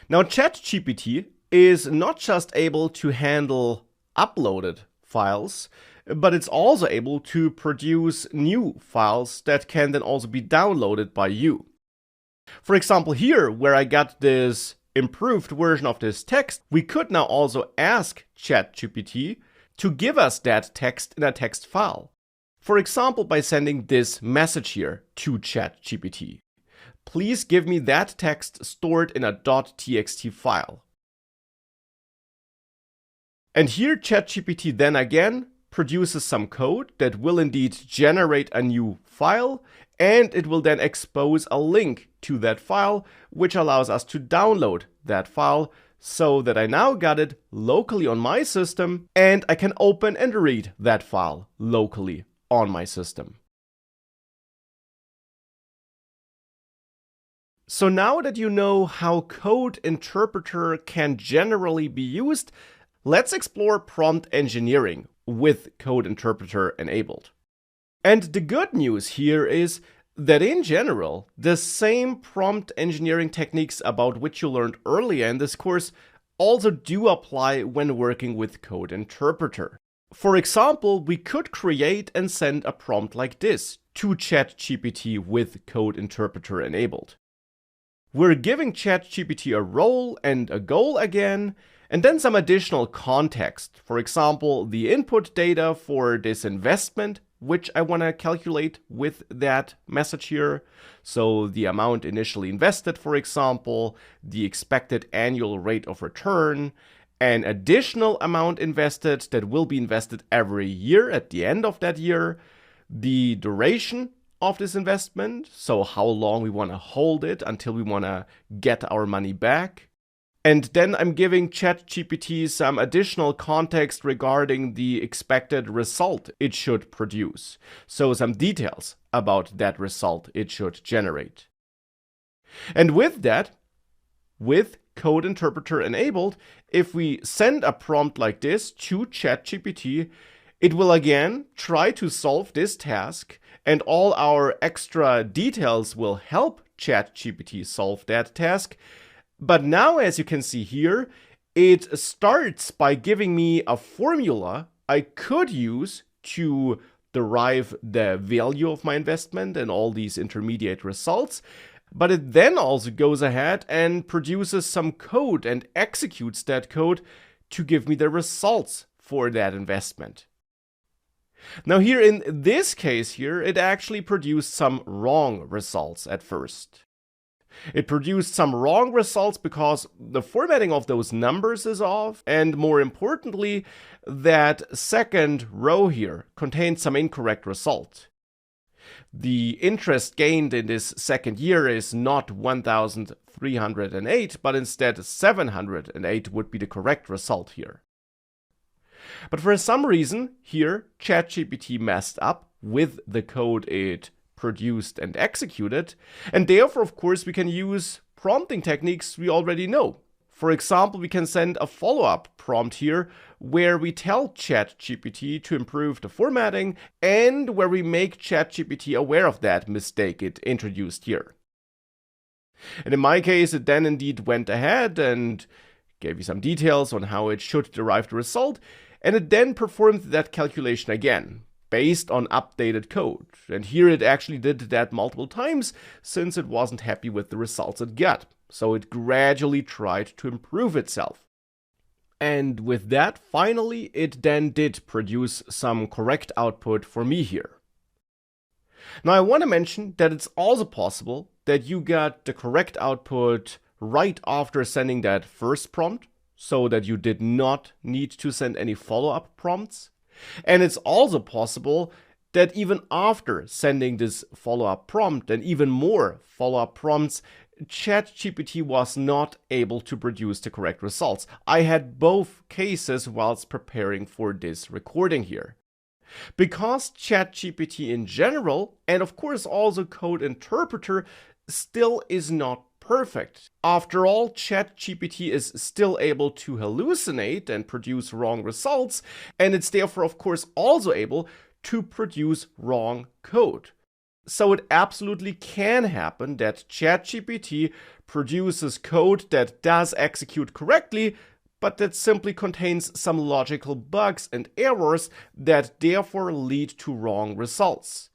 Now, ChatGPT is not just able to handle uploaded files, but it's also able to produce new files that can then also be downloaded by you. For example, here, where I got this improved version of this text, we could now also ask ChatGPT to give us that text in a text file. For example, by sending this message here to ChatGPT. Please give me that text stored in a .txt file. And here ChatGPT then again produces some code that will indeed generate a new file, and it will then expose a link to that file, which allows us to download that file so that I now got it locally on my system and I can open and read that file locally on my system. So now that you know how Code Interpreter can generally be used, let's explore prompt engineering with Code Interpreter enabled. And the good news here is that in general, the same prompt engineering techniques about which you learned earlier in this course also do apply when working with Code Interpreter. For example, we could create and send a prompt like this to ChatGPT with Code Interpreter enabled. We're giving ChatGPT a role and a goal again, and then some additional context. For example, the input data for this investment, which I want to calculate with that message here. So the amount initially invested, for example, the expected annual rate of return, an additional amount invested that will be invested every year at the end of that year, the duration of this investment, so how long we want to hold it until we want to get our money back. And then I'm giving ChatGPT some additional context regarding the expected result it should produce. So some details about that result it should generate. And with that, with Code Interpreter enabled, if we send a prompt like this to ChatGPT, it will again try to solve this task, and all our extra details will help ChatGPT solve that task. But now, as you can see here, it starts by giving me a formula I could use to derive the value of my investment and all these intermediate results. But it then also goes ahead and produces some code and executes that code to give me the results for that investment. Now here in this case here, it actually produced some wrong results at first. It produced some wrong results because the formatting of those numbers is off, and more importantly, that second row here contains some incorrect result. The interest gained in this second year is not 1,308, but instead 708 would be the correct result here. But for some reason, here, ChatGPT messed up with the code it produced and executed, and therefore, of course, we can use prompting techniques we already know. For example, we can send a follow-up prompt here where we tell ChatGPT to improve the formatting and where we make ChatGPT aware of that mistake it introduced here. And in my case, it then indeed went ahead and gave you some details on how it should derive the result, and it then performed that calculation again, based on updated code. And here it actually did that multiple times since it wasn't happy with the results it got. So it gradually tried to improve itself. And with that, finally, it then did produce some correct output for me here. Now I want to mention that it's also possible that you got the correct output right after sending that first prompt, so that you did not need to send any follow-up prompts. And it's also possible that even after sending this follow-up prompt and even more follow-up prompts, ChatGPT was not able to produce the correct results. I had both cases whilst preparing for this recording here. Because ChatGPT in general, and of course also Code Interpreter, still is not perfect. After all, ChatGPT is still able to hallucinate and produce wrong results, and it's therefore of course also able to produce wrong code. So it absolutely can happen that ChatGPT produces code that does execute correctly, but that simply contains some logical bugs and errors that therefore lead to wrong results.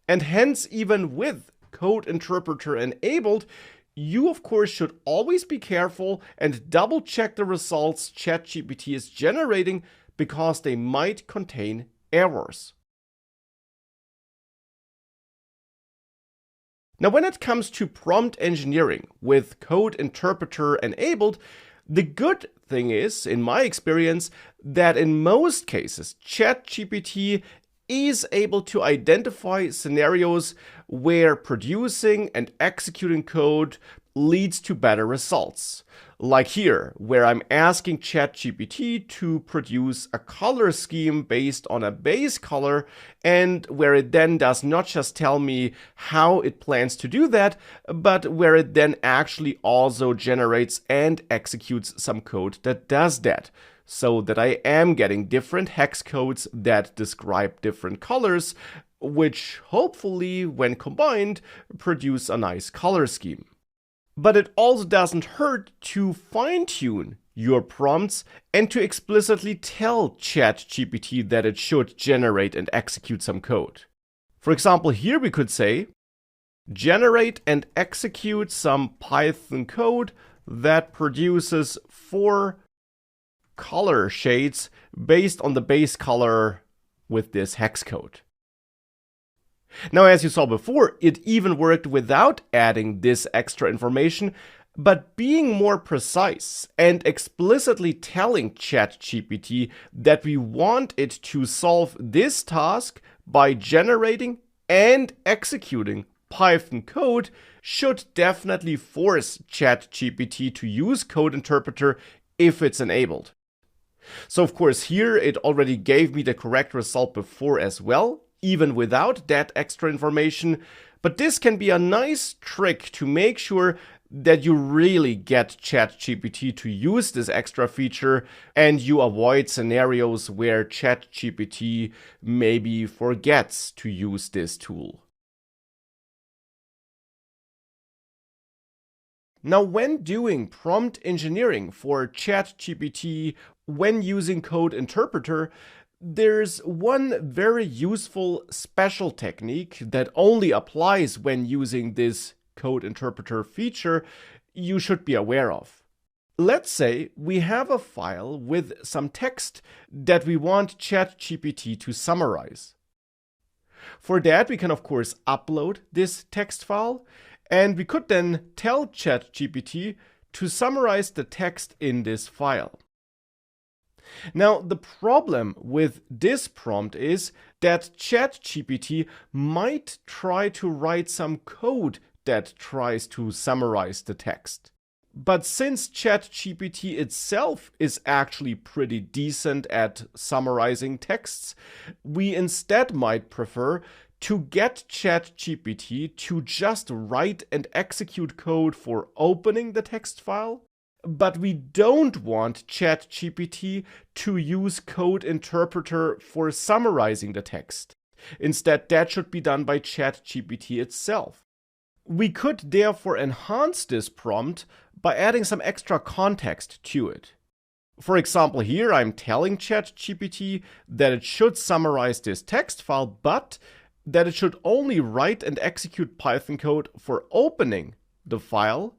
And hence, even with Code Interpreter enabled, you of course should always be careful and double check the results ChatGPT is generating, because they might contain errors. Now, when it comes to prompt engineering with Code Interpreter enabled, the good thing is, in my experience, that in most cases, ChatGPT is able to identify scenarios where producing and executing code leads to better results. Like here, where I'm asking ChatGPT to produce a color scheme based on a base color, and where it then does not just tell me how it plans to do that, but where it then actually also generates and executes some code that does that, so that I am getting different hex codes that describe different colors, which hopefully, when combined, produce a nice color scheme. But it also doesn't hurt to fine-tune your prompts and to explicitly tell ChatGPT that it should generate and execute some code. For example, here we could say, generate and execute some Python code that produces 4 color shades based on the base color with this hex code. Now, as you saw before, it even worked without adding this extra information, but being more precise and explicitly telling ChatGPT that we want it to solve this task by generating and executing Python code should definitely force ChatGPT to use Code Interpreter if it's enabled. So of course here it already gave me the correct result before as well, even without that extra information, but this can be a nice trick to make sure that you really get ChatGPT to use this extra feature and you avoid scenarios where ChatGPT maybe forgets to use this tool. Now, when doing prompt engineering for ChatGPT when using Code Interpreter, there's one very useful special technique that only applies when using this Code Interpreter feature you should be aware of. Let's say we have a file with some text that we want ChatGPT to summarize. For that, we can of course upload this text file, and we could then tell ChatGPT to summarize the text in this file. Now, the problem with this prompt is that ChatGPT might try to write some code that tries to summarize the text. But since ChatGPT itself is actually pretty decent at summarizing texts, we instead might prefer to get ChatGPT to just write and execute code for opening the text file. But we don't want ChatGPT to use Code Interpreter for summarizing the text. Instead, that should be done by ChatGPT itself. We could therefore enhance this prompt by adding some extra context to it. For example, here I'm telling ChatGPT that it should summarize this text file, but that it should only write and execute Python code for opening the file,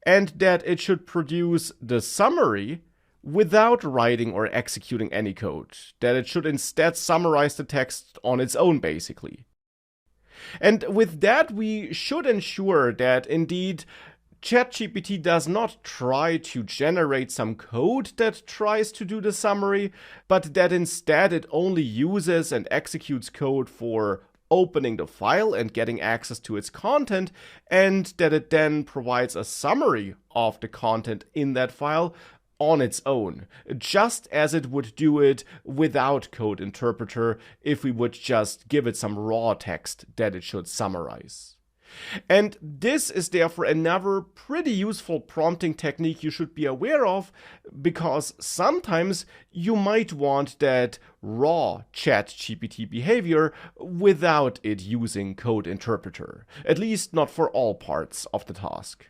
and that it should produce the summary without writing or executing any code, that it should instead summarize the text on its own, basically. And with that, we should ensure that indeed ChatGPT does not try to generate some code that tries to do the summary, but that instead it only uses and executes code for opening the file and getting access to its content, and that it then provides a summary of the content in that file on its own, just as it would do it without Code Interpreter if we would just give it some raw text that it should summarize. And this is therefore another pretty useful prompting technique you should be aware of, because sometimes you might want that raw ChatGPT behavior without it using code interpreter, at least not for all parts of the task.